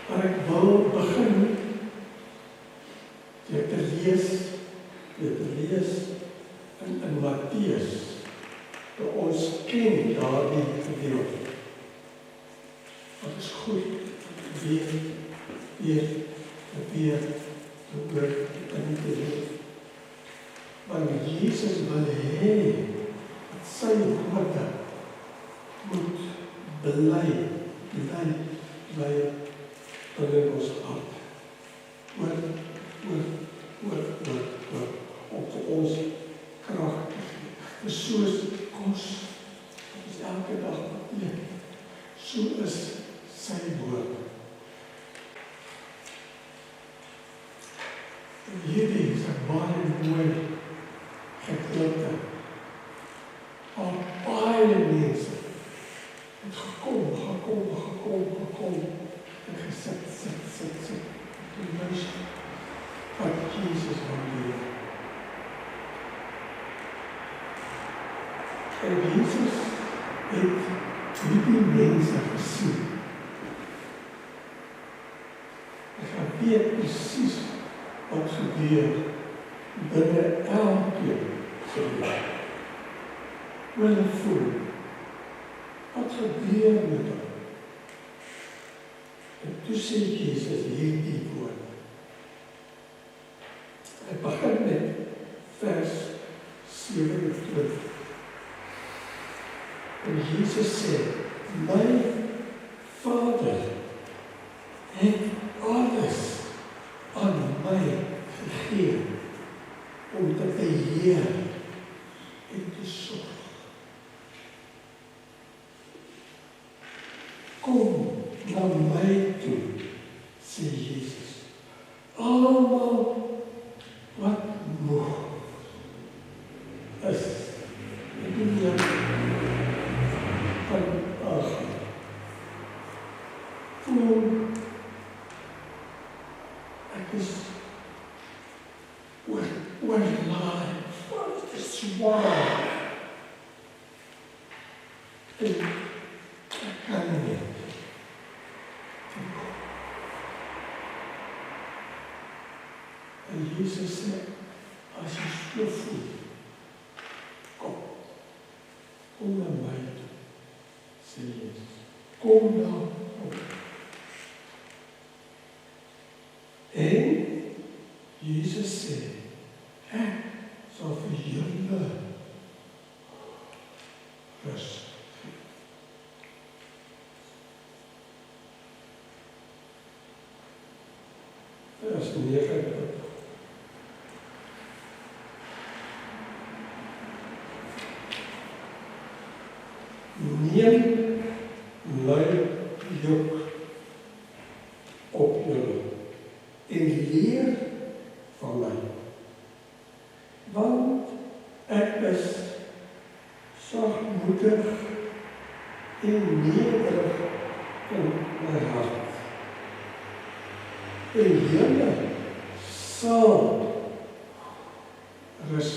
Maar ek wil begin deur te lees in Matteus. Ons ken daardie gedeelte. Wat is goed, weer te hoor en te lees. Want Jesus wil hê dat sy woorde moet bly in ons hart. Oor, om vir ons krag te gee. Dis soos kos, wat ons elke dag eet. So is sy woord. En hierdie is 'n baie mooi gedeelte. Al baie mense het gekom en gesit. Die luister wat Jesus wil leer. En Jesus het hierdie mense gesien. Ek weet presies wat gebeur binne elkeen se lewe. Hulle voel, wat gebeur met hom? En toe sê Jesus hierdie woord. Hy begin met vers 27. En Jesus sê, my Vader het alles aan my gegee om te beheer en te sorg. Kom na my toe, sê Jesus. Almal wat moeg is, en die van voel, ek is oorlaai, het is zwaar, en ek kan nie. En Jesus sê, as jy so voel, kom na my toe, sê Jesus. Kom na my. En Jesus sê, ek sal vir julle rus gee. Vers 29. Neem my juk op julle en leer van my, want ek is sagmoedig en nederig in my hart. En julle sal rus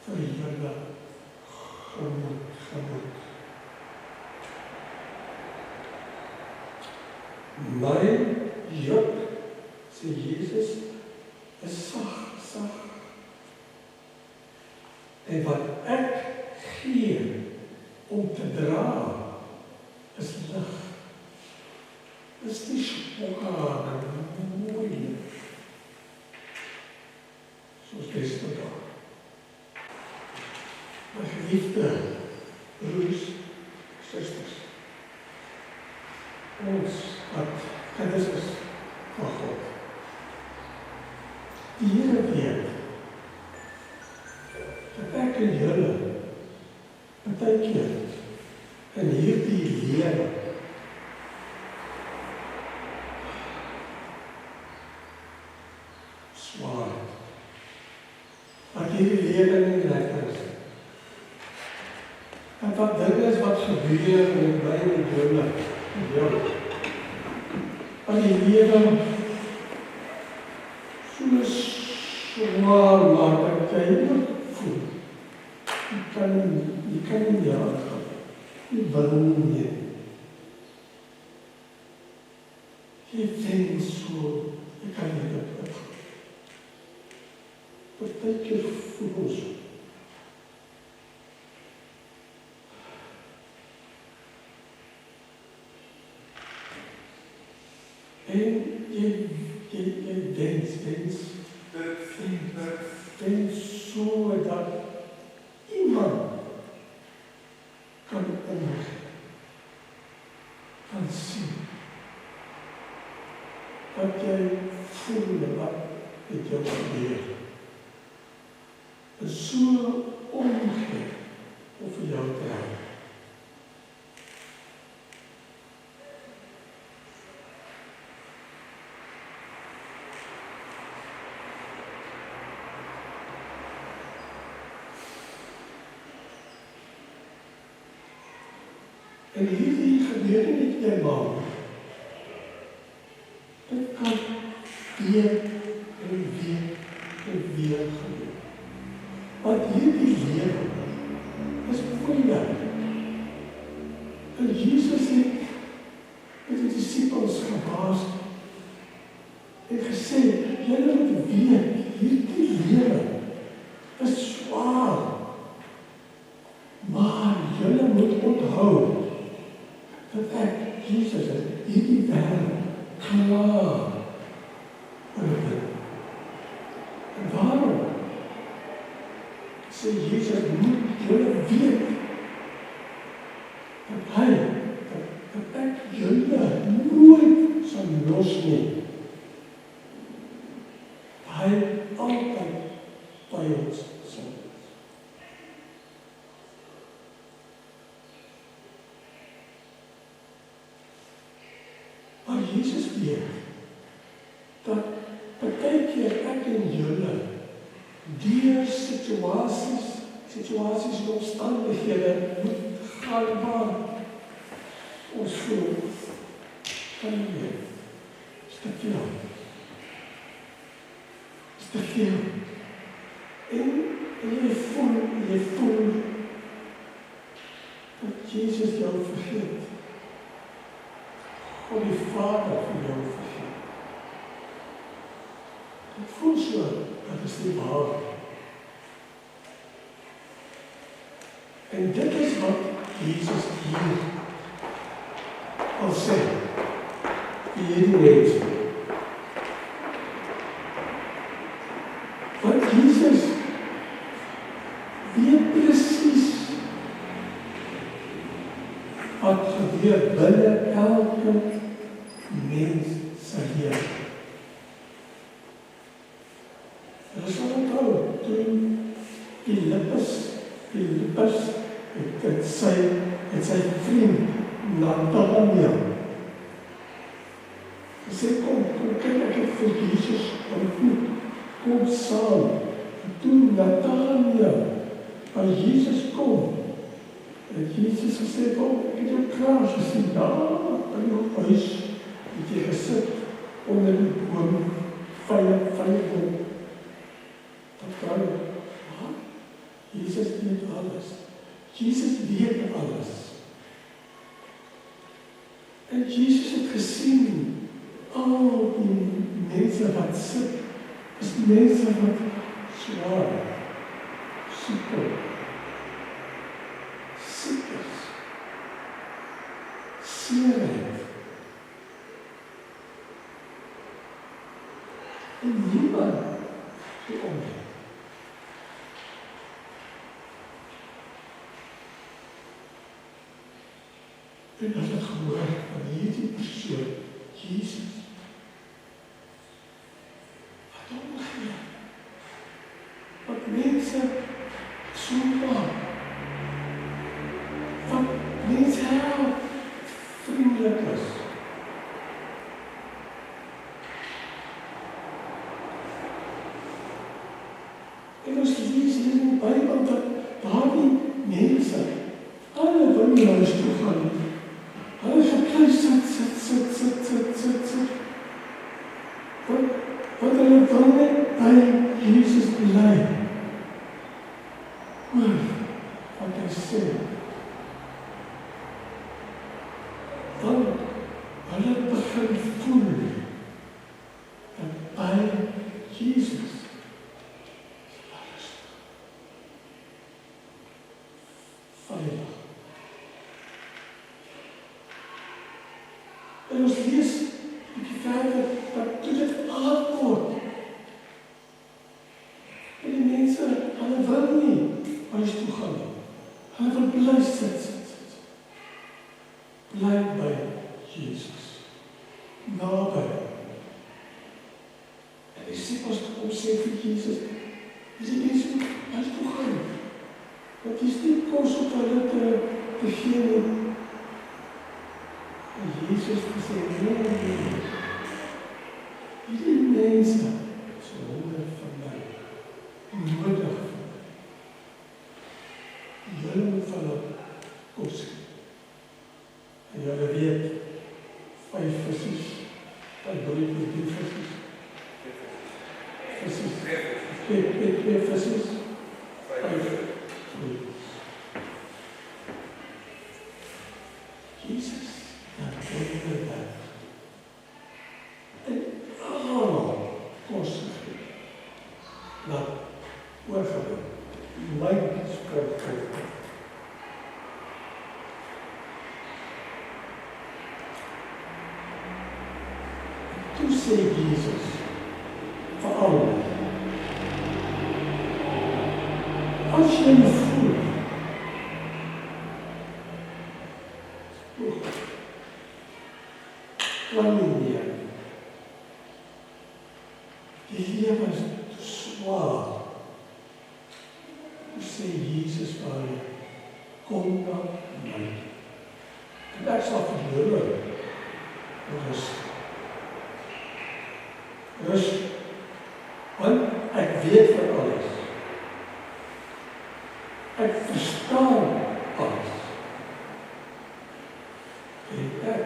vir julle gemoed. My juk, sê Jesus, is sag. En wat ek gee om te dra, is lig. Is nie swaar en moeilik. Soos deesdae. My geliefde broers, susters, ons wat kinders is van God. Die Here weet dat ek en julle baie keer in hierdie lewe swaar. Dat hierdie lewe nie lekker is. En wat dinge is wat gebeur met my en julle. Want die lewe so swaar maak dat jy voel. Jy kan nie aangaan. Jy wil nie. kan jy dit opgaan. Partykeer voel ons en jy wens so dat iemand kan omgee, kan sien, dat jy voel wat met jou gebeur. En so omgee of vir jou te help. En hierdie gebeur nie met eenmaal. Dit kan weer en weer en weer gebeur. Want hierdie lewe is moeilik. En Jesus het met die disciples gewaas en gesê, julle moet weet, hierdie lewe is swaar. Maar julle moet onthou, dat ek, Jesus, hierdie wêreld klaar oorwin. En waarom? Sê Jesus, moet julle weet, dat ek julle nooit sal los nie. Hy altyd by ons sal wees. Maar Jesus weet dat partykeer ek en julle deur situasies en omstandighede moet gaan waar ons voel kan nie meer. Is te veel. Is te veel. En jy voel dat Jesus jou vergeet. God die Vader vir jou vergeet. Dit voel so, dat is nie waar. En dit is wat Jesus hier al sê, vir hierdie mense. Want Jesus weet presies wat gebeur binne elke mens se lewe. Hulle sal onthou, toe Filippus het sy vriend Nathanael gesê, kom kyk ek het vir Jesus ontmoet, kom saam. En toe Nathanael aan Jesus kom, en Jesus gesê, kom, ek het jou klaar gesien, daar in jou huis, het jy gesit onder die boom, veilig boom. Dat kan, Jesus weet alles. Jesus weet alles. En Jesus het gesien, al die mense wat sit, is mense wat swaar, siek is, seer het. En niemand die omgee. En as ek gehoor van hierdie persoon, Jesus, wat omgee, wat mense so maak, wat mense help, vriendelik is. En ons lees hier in die Bybel dat daardie mense, alle wil nie huis toe gaan nie. Hulle gekruis sit. Want hulle wil net by Jesus bly. Hoor wat hy sê. Dan hulle begin voel dat veilig. En ons lees 'n bietjie verder, dat toe dit aand word, en die mense, hulle wil nie huis toe gaan nie. Hulle wil bly sit. Bly by Jesus. Naby. En die disippels kom sê vir Jesus, die mense moet huis toe gaan. Want dis nie kos op hulle te gee nie. En Jesus sê, nee, hierdie mense is honger van my, nodig van my. Julle moet van hulle kos gee. En julle weet, 5 visies, 5 visies, 2 visies, 5 Jesus, dat wonder dat. En allemaal kos gegee. Dat oorgebring. My spreek voor. Toe sê Jesus vir almal, as jy voel, kan nie meer. Die lewe is te swaar. Toe sê Jesus vir hulle, kom na my. En ek sal vir julle rus. Rus, want ek weet van alles. Ek verstaan alles. En ek,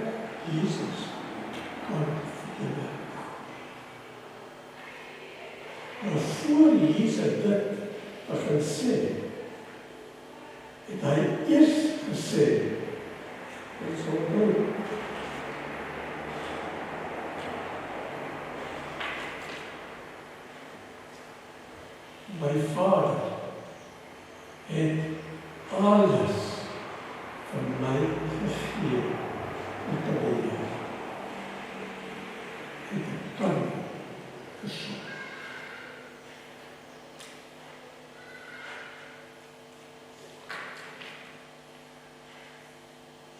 Jesus, kan vir julle. Maar voor Jesus dit begin sê, het hy eers gesê, en so nou, my Vader het alles van my gegee om te beheer. En ek kan versorg.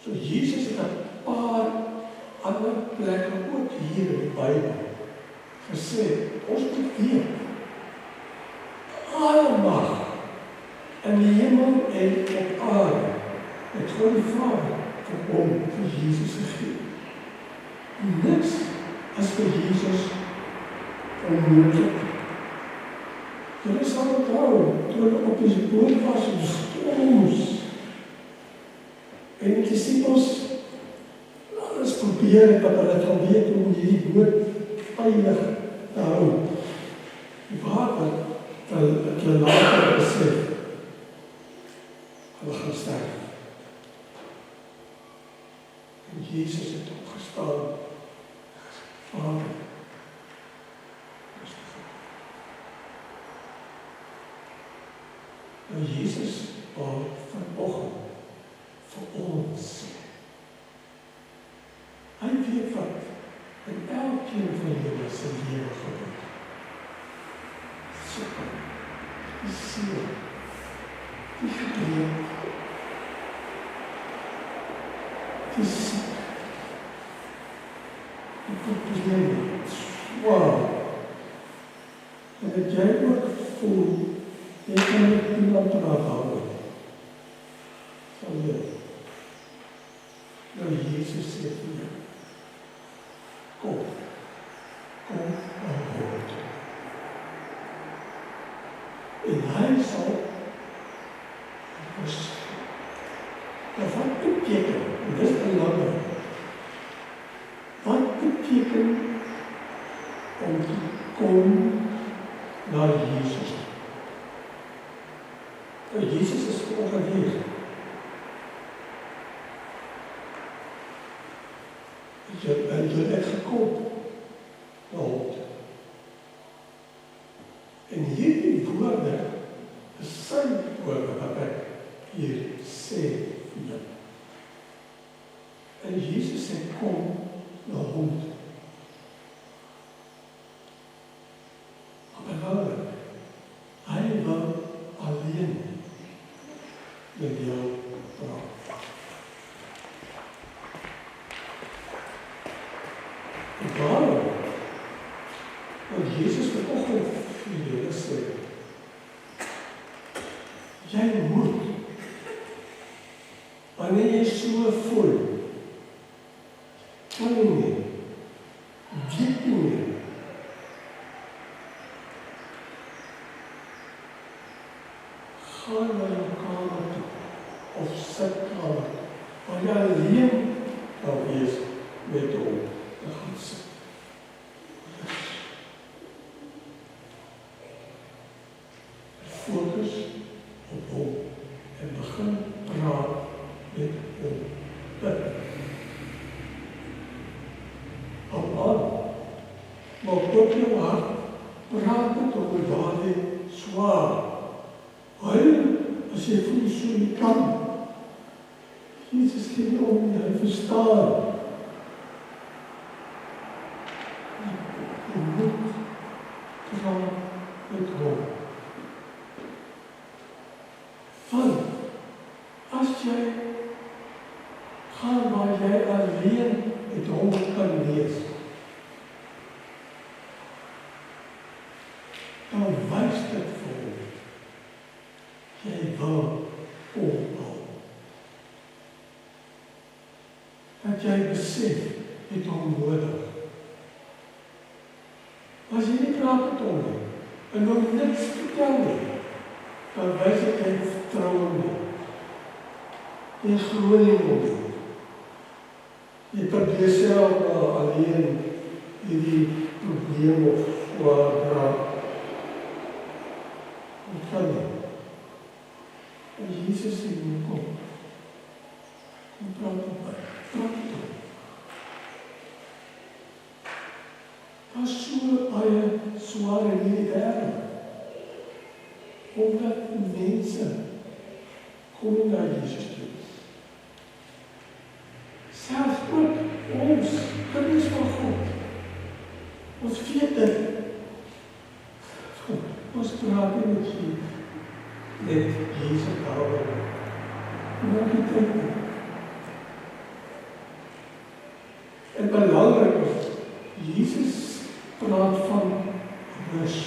So Jesus het 'n paar ander plekke ook hier in die Bybel gesê, ons moet weet, alle mag in die hemel en op aarde het God die Vader vir hom, vir Jesus gegee. Niks is vir Jesus onmoontlik. Julle sal onthou, toe hulle op die boot was en storms, en die disippels alles probeer het, dat hulle kan weet om hierdie boot veilig te hou. Die water, het hulle later besef, hulle gaan sterf. En Jesus het opgestaan, Vader, nou Jesus wil vanoggend vir ons sê. Hy weet wat in elkeen van julle se lewe gebeur. Sukkel, die seer, die gebrek, die siek, die probleme, swaar. En dat jy ook voel, jy kan met iemand raak hou. Sal jy. Nou Jesus sê vir jou, kom aan God. En hy sal rus. Nou wat beteken, en dit is belangrijk, wat beteken om te kom na Jesus? Nou Jesus is georganiseer. En jy het gekom na hom. En hierdie woorde is sy woorde wat ek hier sê. sê vir jou. En Jesus sê, kom na hom toe. Maar belangrik, hy wil alleen met jou praat. En daarom, want Jesus vanoggend vir julle sê, jy moet, wanneer jy so voel, kan jy nie, weet nie meer, gaan na jou kamer toe, of sitkamer, waar jy alleen kan wees met hom te gaan sit. Fokus op hom en begin praat met hom. Maar op jou hart, praat met hom waar jy swaar. Huil, as jy voel so nie kan. Jesus gee nie om nie, hy verstaan. Jy moet praat met hom. Want, as jy gaan waar jy alleen met hom kan wees, dan wys dit vir hom. Jy wil ophou. Dat jy besef, het hom nodig. As jy nie praat met hom nie, en hom niks vertel nie, dan wys ek jy vertrouwen nie. Jy glo nie hom nie. Jy probeer self alleen die probleem of dra. Dit kan nie. En Jesus sê, kom. Kom praat met my. Praat met hom. Daar is so baie swaar in die wêreld. Omdat mense kom na Jesus toe. Selfs ook ons, kinders van God. Ons weet dit. Ons praat nie met jy. Net Jesus daaroor. En dan die tyd. En belangrik is, Jesus praat van rus.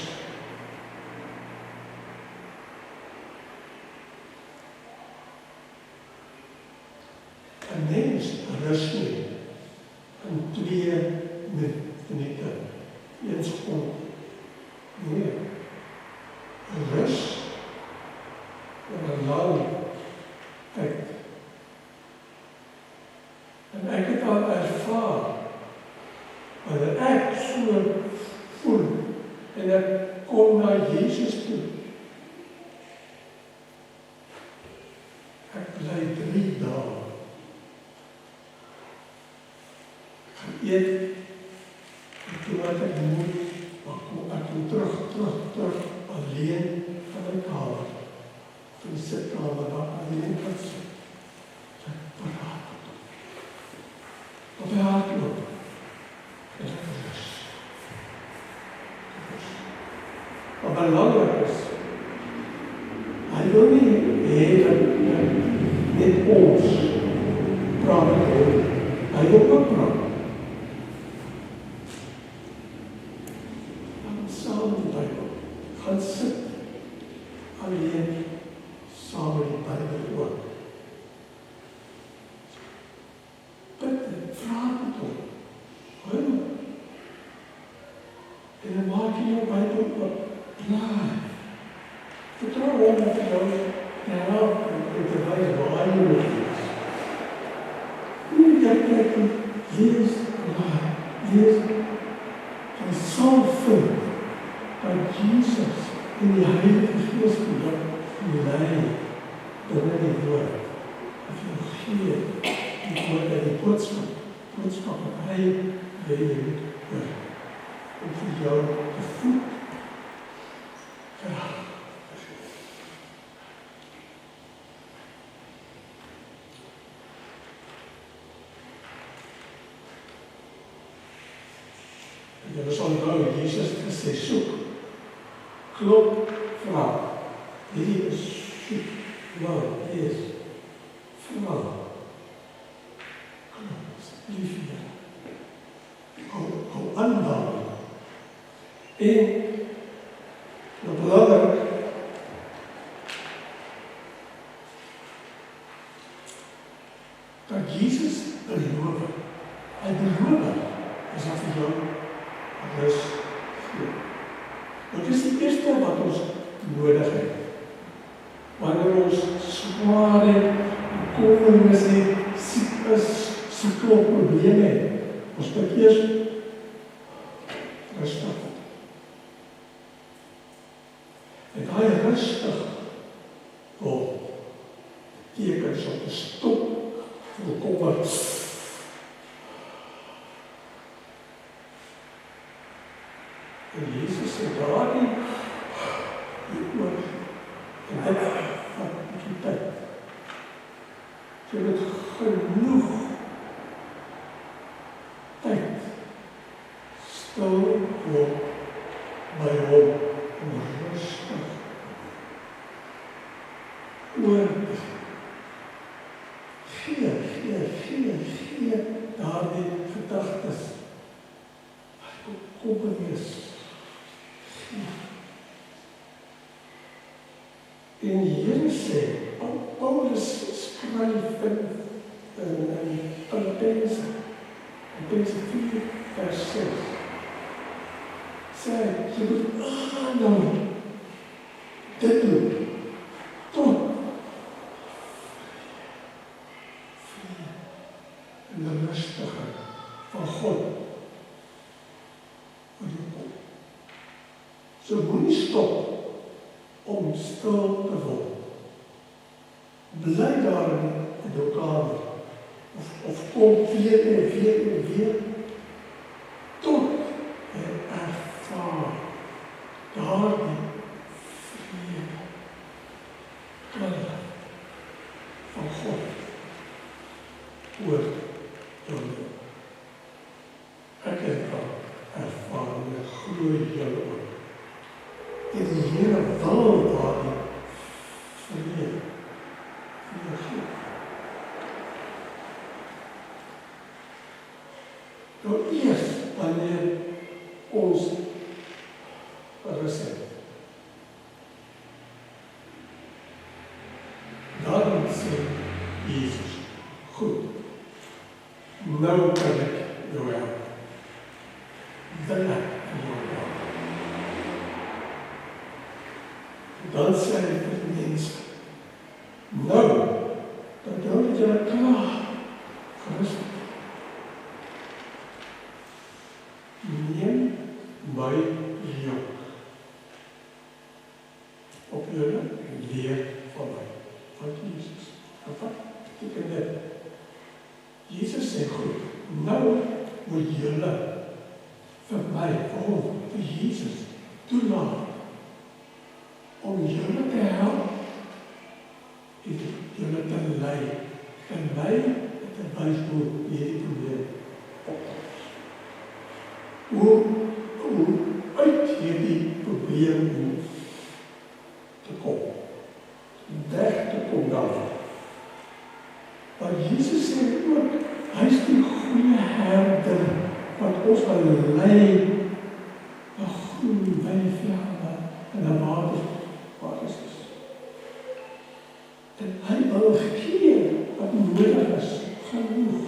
Een mens rus nie in 2 minute. Een seconde. Nee. Rus in 'n lang tyd. En ek het al ervaar, wanneer ek so voel, en ek kom na Jesus toe, ek bly 3 dae. Ek gaan eet, en toe wat ek moet, ek kom terug, alleen van my kamer, van die sitkamer, waar ek alleen kan sit. Ek praat met hom. Op die hardloop. En ek rus. Wat belangrik is, hy wil nie hê dat net ons praat met hom. Hy wil ook praat. Saam met die Bybel. Gaan sit alleen saam met die Bybel ook. Bid en vraag met hom. Huil. En dan maak jy jou Bybel op. Blaai. Vertrou hom dat jy jou help en te wys waar jy moet wees. Nie dat jy lees, blaai, lees. Jy sal vind dat Jesus en die Heilige Gees vir jou lei binne die woord. Of jou gee die woord en die boodskap wat hy wil jy moet hoor. En vir jou te voed. ons onthou, Jesus het gesê, soek, klop, vra. Hierdie is soek, lees, vra. Klop, asseblief Here. Hou aan daarmee. En, belangrik, dat Jesus beloof, hy beloof, is dat vir jou rus gee. Dit is die eerste wat ons nodig het. Wanneer ons swaar het, bekommernis het, siek is, sukkel of probleme het, ons moet eers rustig. En daai rustig word tekens op 'n stop bekommer. En Jesus sê daardie hieroor en dit vat 'n bietjie tyd. Jy moet genoeg tyd stil word by hom en rustig oor gee daardie gedagtes wat bekommernis gee. En die Here sê, Paulus skryf in Filippense 4 vers 6, sê, jy moet aanhou dit doen, tot en die rustigheid van God oor jou kom. So moenie stop om stil te word. Bly daar in jou kamer of kom weer tot jy ervaar daardie vrede, kalmte van God oor jou. Ek het ervaar en ek glo julle ook. En die Here wil daardie vrede gee. Nou eers wanneer ons rus het, dan sê Jesus, goed, nou kan ek jou help. Wil ek jou help. Dan sê hy vir die mense, nou, dat julle klaar gerust. Neem my juk op julle en leer van my. Van Jesus. Wat beteken dit? Jesus sê goed, nou moet julle vir my, vir hom, vir Jesus toelaat om julle te help en julle te lei en my te wys hoe hierdie probleem oplos. Hoe uit hierdie probleem te kom. Weg te kom daarvan. Maar Jesus sê ook, hy is die goeie herder wat ons wil lei na groen weivelde en na water is. En hy wil gee wat nodig is, genoeg.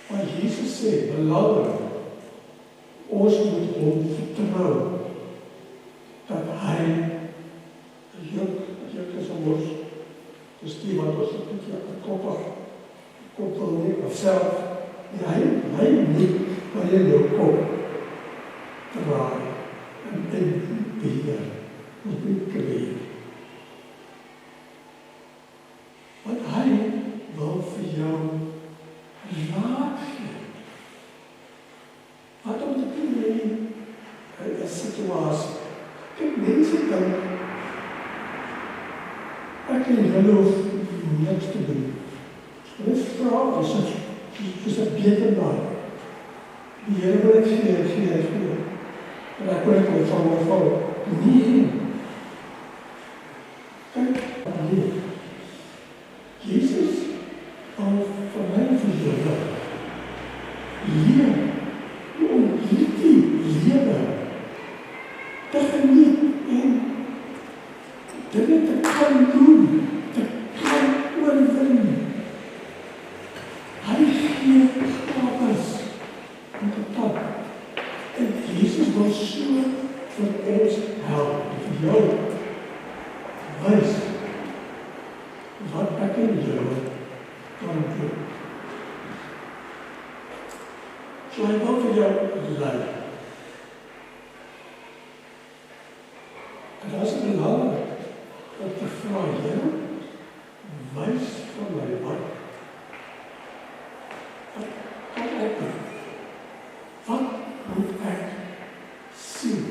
Maar Jesus sê, belangrik, ons moet hom vertrou, dat hy juk is om ons, dus die wat ons een beetje koppel nie, of self, en hy moet maar in jou kop draai, en beheer, ons moet kreeg. Want hy wil vir jou raad gee. Wat om te doen in 'n situasie. Kyk, mense dink, ek en julle hoef niks te doen. Dit vra is 'n beter daai. Die Here wil ek gee. En ek wil dit van my val. Nee. Kyk, nee. Jesus, al vir my en vir julle, leer, om hierdie lewe te geniet en dinge te kan doen, te kan oorwin. Hy gee gawes om te pad. En Jesus wil so vir ons help, vir jou wys wat ek en jou kan doen. So hy wil vir jou lei. En as ek belangrik om te vra, Here, wys vir my wat kan ek doen? Wat moet ek sien?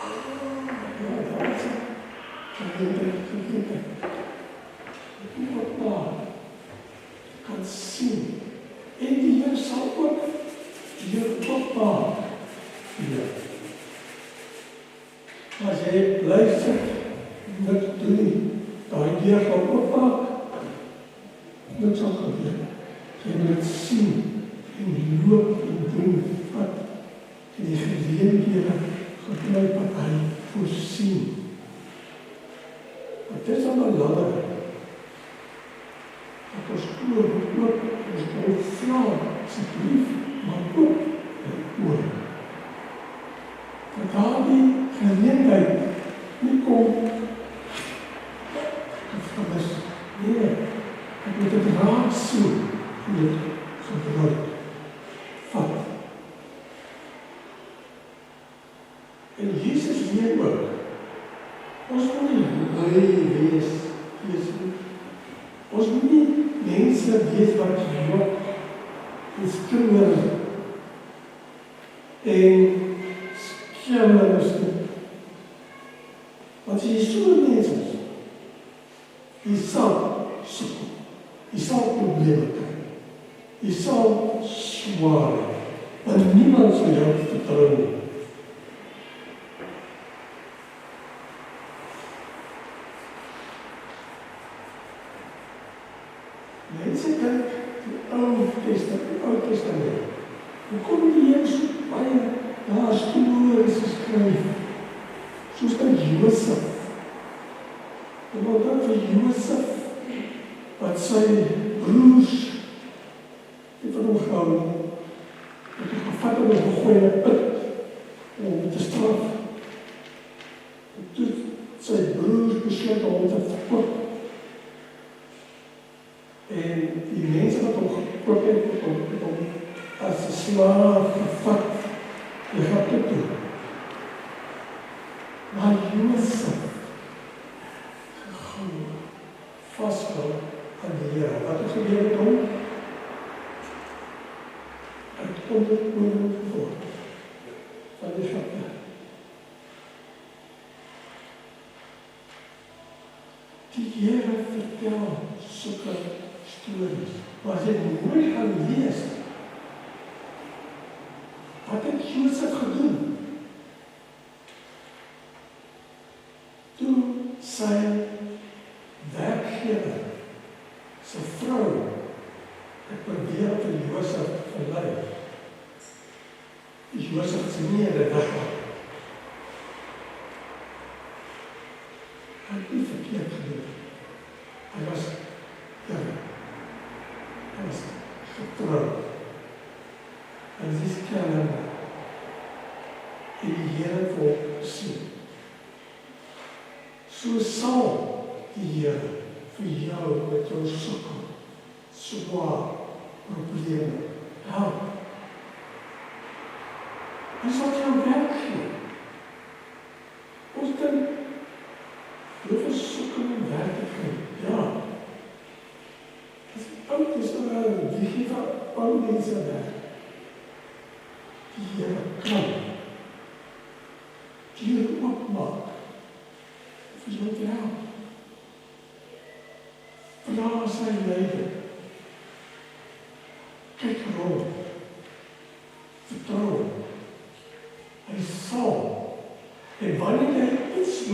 Ja, dat is het. Gegeente. Ek moet wat kan sien. En die Heer sal ook jou opbaar gee. As jy luister, niks doen nie, daai deur gaan oopmaak, niks sal gebeur. Jy moet sien en loop en doen wat die geleenthede gebruik wat hy voorsien. Het is dan belangrik dat ons oor ook ons vra, asseblief, maar ook oor. Dat daar die geleentheid nie kom vermis. Nee, ek moet het raak sien en dit gebruik. Vat. En Jesus leer ook, ons moet nie lui wees. Ons moet nie mense wees wat jok en skinder en skelmer is nie. Want as jy so mens is, jy sal sukkel, jy sal probleme kry, jy sal swaar, want niemand sal jou vertrou nie. Mense kyk die Ou Testament. Hoe kom die Heer so baie daar stories geskryf? Soos van Josef. En wat dan vir Josef, wat sy broers die van hom gehou, wat hy gevat en gegooi in 'n put om te straf. En toe sy broers besluit om te verkoop. En die mense wat hom gekoop het om as 'n slaaf gevat, die Egipte toe. Maar Josef vasgehou aan die Here. Wat het gebeur met hom? Hy het koning geword van die Egipte. Die Here vertel sulke stories. Maar as jy mooi gaan lees, wat het Josef gedoen? Toe sy werkgewer, sy vrou, het probeer vir Josef verlei. Josef sy nie weggaan. Hy het nie verkeerd gedoen. Hy was getrou. Hy is skelmer. En die Here wil sien. So sal die Here vir jou met jou sukkel, swaar probleme help. Hy sal jou werk gee. Ons kan hoeveel sukkel en werk te gee. Ja. Oud is die gee van ou mense werk. Die Here kan deur oopmaak vir jou te help. Vra sy leiding. Kyk rond.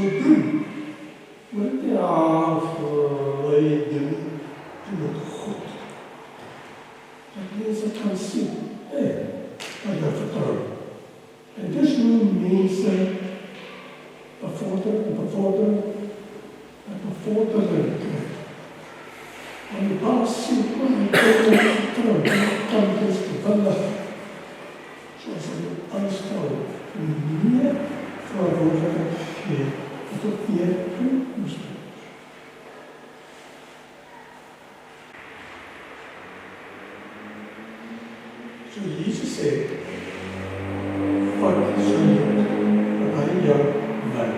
moet doen. Moet dit nie vir my doen met God. Dat mense kan sien, dat jy vertrou. En dis hoe mense bevordering kry. En die baas sien, die vertrou, kan dis gewillig, soos hy aanstel, meer verantwoordelikheid gee, wat ook meer moest doen. So Jesus sê, wat so leer, dat hy jou lei.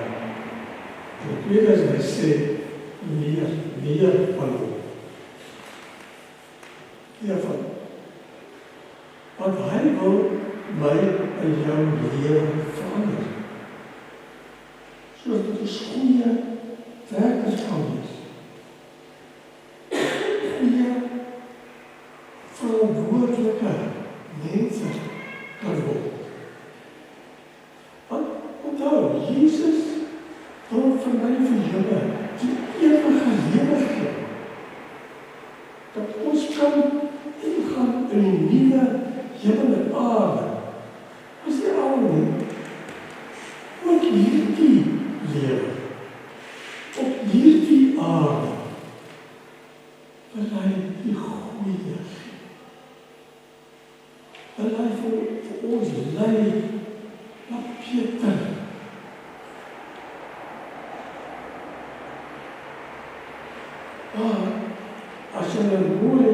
En die tweede is, hy sê, leer van hom. Leer van hom. Want hy wil my en jou lewe verander. Sodat dit ons goeie werkers kan wees. Goeie, verantwoordelike mense kan word. Want onthou, Jesus wil vir my en vir julle die ewige lewe gee. Dat ons kan ingaan in die nuwe hemel en aarde. As die oude nie, ook hierdie lewe, op hierdie aarde, wil hy die goeie gee. Wil hy vir ons lei na Peter. As jy nou mooi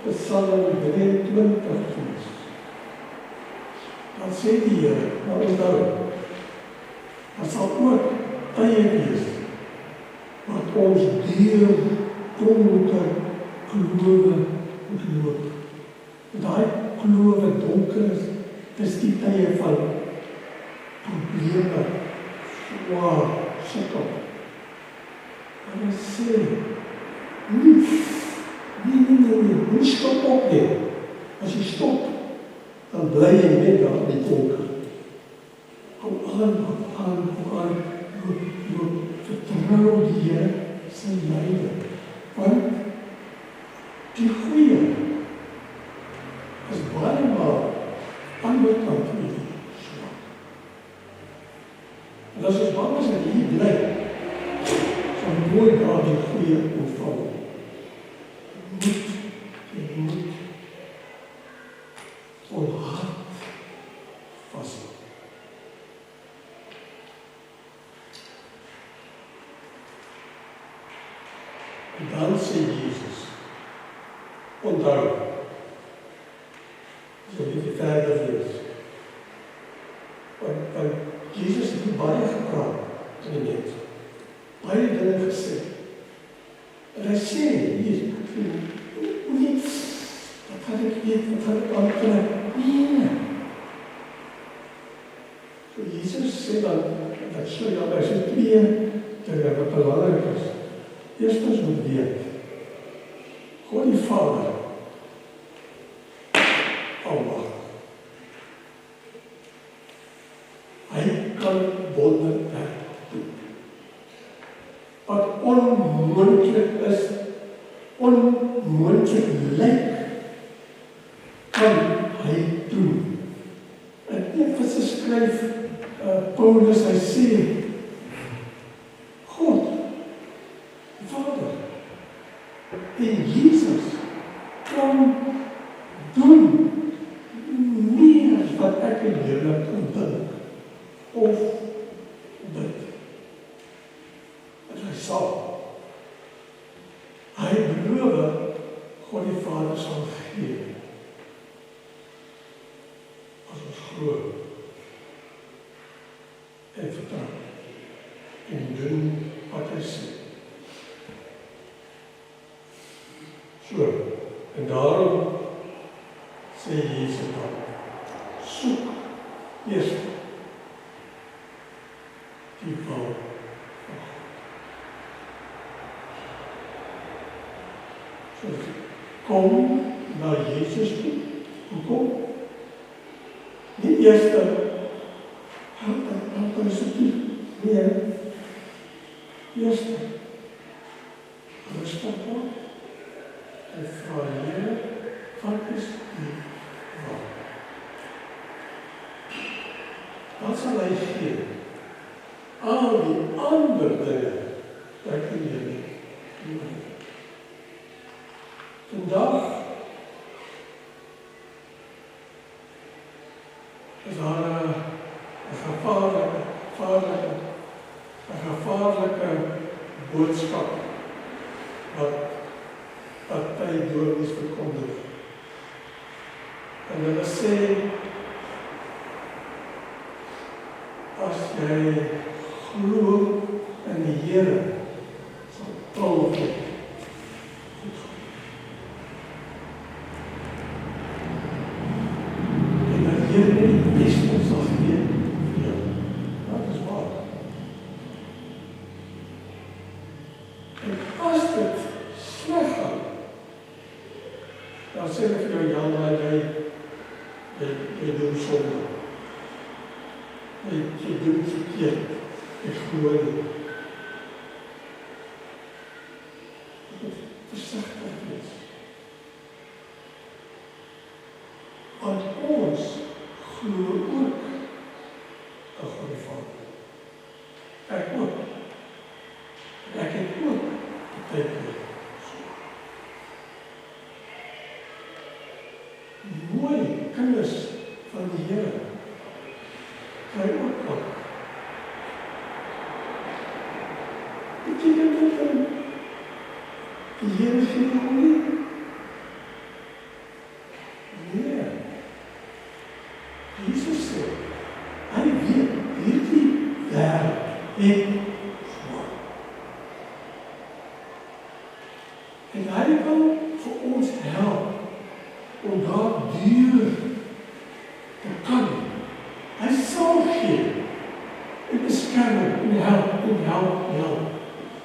Psalm 23 lees, dan sê die Here, maar onthou, daar sal ook tye wees, wat ons deur donker klove moet loop. Daai klove donker is die tye van probleme, swaar, sukkel. En hy sê, nie stop op nie. As jy stop, dan bly jy net daar in die donker. Hou aan, loop, vertrou die Here sy leiding. Want die goeie is baie maar ander kant van die swak. En as ons bang is dat hier bly, sal nooit daar die goeie ontvang. Jy moet volhard vashou. En dan sê Jesus, onthou, as jy bietjie verder lees, want Jesus het nie baie gepraat in die net, baie dinge gesê. En hy sê, hier, niets, wat had ek weet, wat had ek aantrek, nee. So Jesus sê dan, dat so ja, by sy 2 dinge wat belangrik is. Eerstens moet weet, God die Vader, almagtig. Hy kan wonderwerk doen. Wat onmoontlik is, onmoontlik lyk, kan hy doen. En Efese skryf Paulus, hy sê, God, Vader, en Jesus kan doen meer as wat ek en julle kan dink of bid. En hy sal. Hy beloof, God die Vader sal gee. As ons glo en vertrou en doen wat hy sê. So, en daarom sê Jesus dan, soek eerst die wil van God. So, kom na Jesus toe, kom. Nie eerst help hy so toe, nee, opgesom word, en vra Here, wat is U wil? Wat sal hy gee? Al die ander dinge, dat kan jy nie doen. Vandag is daar 'n gevaarlike boodskap wat party dominees verkondig. En hulle sê, as jy glo in die Here, sal tol goed gaan. En dat Here nie die beste sal gee vir jou. Dat is waar. En as dit sleg gaan, dan sê ek vir jou, ja, maar jy doen sonde. Jy doen verkeerd. Jy glo nie. Jy moet versigtig wees. Want ons glo ook 'n goeie Vader. Ek ook. Ek het ook baie keer so. Mooi kinders van die Here kry ook op. Beteken dit dan die Here gee jou nie? Nee. Jesus sê, hy weet hierdie wêreld het swaar. En hy wil vir ons help om daardeur te kan. Hy sal gee en beskerming en help.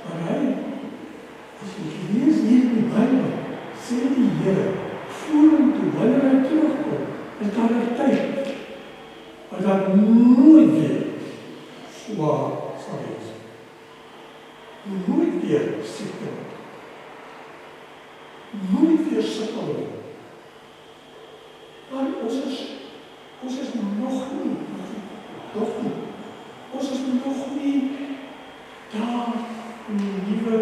Maar hy, as jy lees hier in die Bybel, sê die Here, vorentoe, wanneer hy terugkom, is daar 'n tyd, waar daar nooit weer swaar sal wees. Nooit weer siekte, nooit weer sukkel. Maar ons is nog nie. Ons is nog nie daar in die nuwe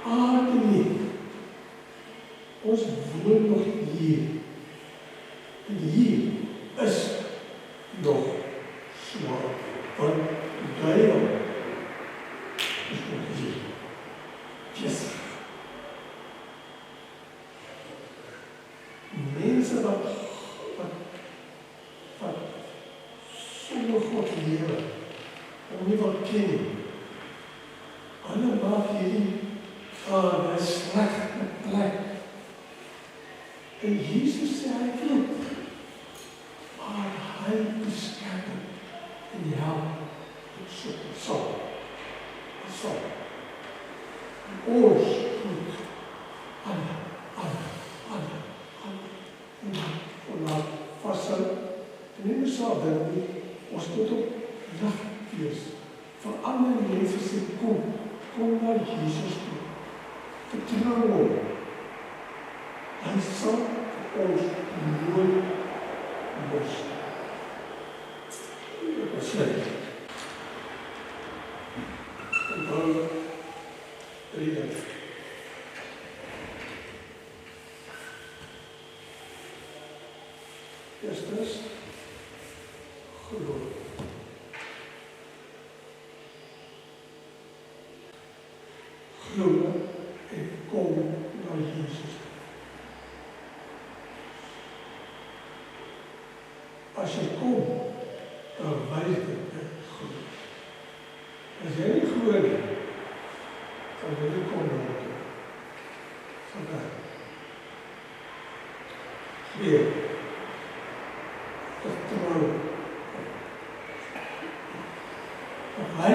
aarde nie. Ons woon nog hier. En hier is nog swaar. Want die duiwel is nog hier. Yes. Mense wat sonder God lewe, en nie wat ken nie. Hulle maak hierdie slegte plek. En Jesus sê hy weet, maar hy beskerm en help sal. Ons moet alle laat vassel. En nie meer sal dink nie, ons moet op lig wees. Vir ander mense sê, kom na Jesus toe. Vertrou hom. Hy sal ons nooit los. Ek besluit. En dan 3 dinge. Eerstens, glo. Glo en kom na Jesus. As jy kom, dan wys dit net glo. As jy nie glo nie, dan wil jy kom na hom toe. Vandaag. 2. Vertrou. Dat hy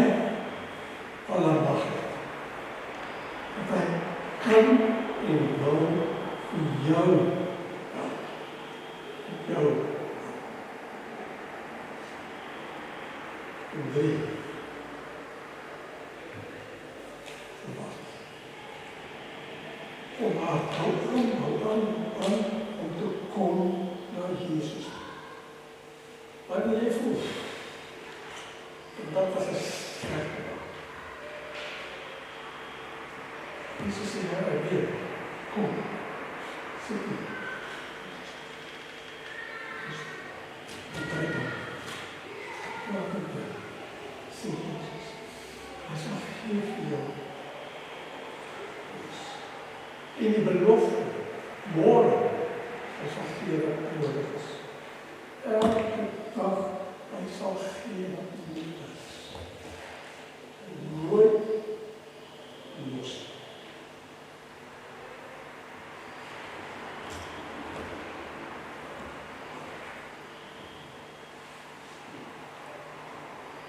almagtig. Dat hy kan en wil vir jou help. Jou. En 3. om haar hou aan, om te komen naar Jezus. Wanneer je voelt, dat was een slechte dag. Jezus zei haar weer, kom, zit hier. Kijk dan. Laat het weer. Zie Jezus. Hij zegt hier voor jou. In die belofte, morgen, hij zal hier op nodig is. Elke dag, hij zal geven aan liefde.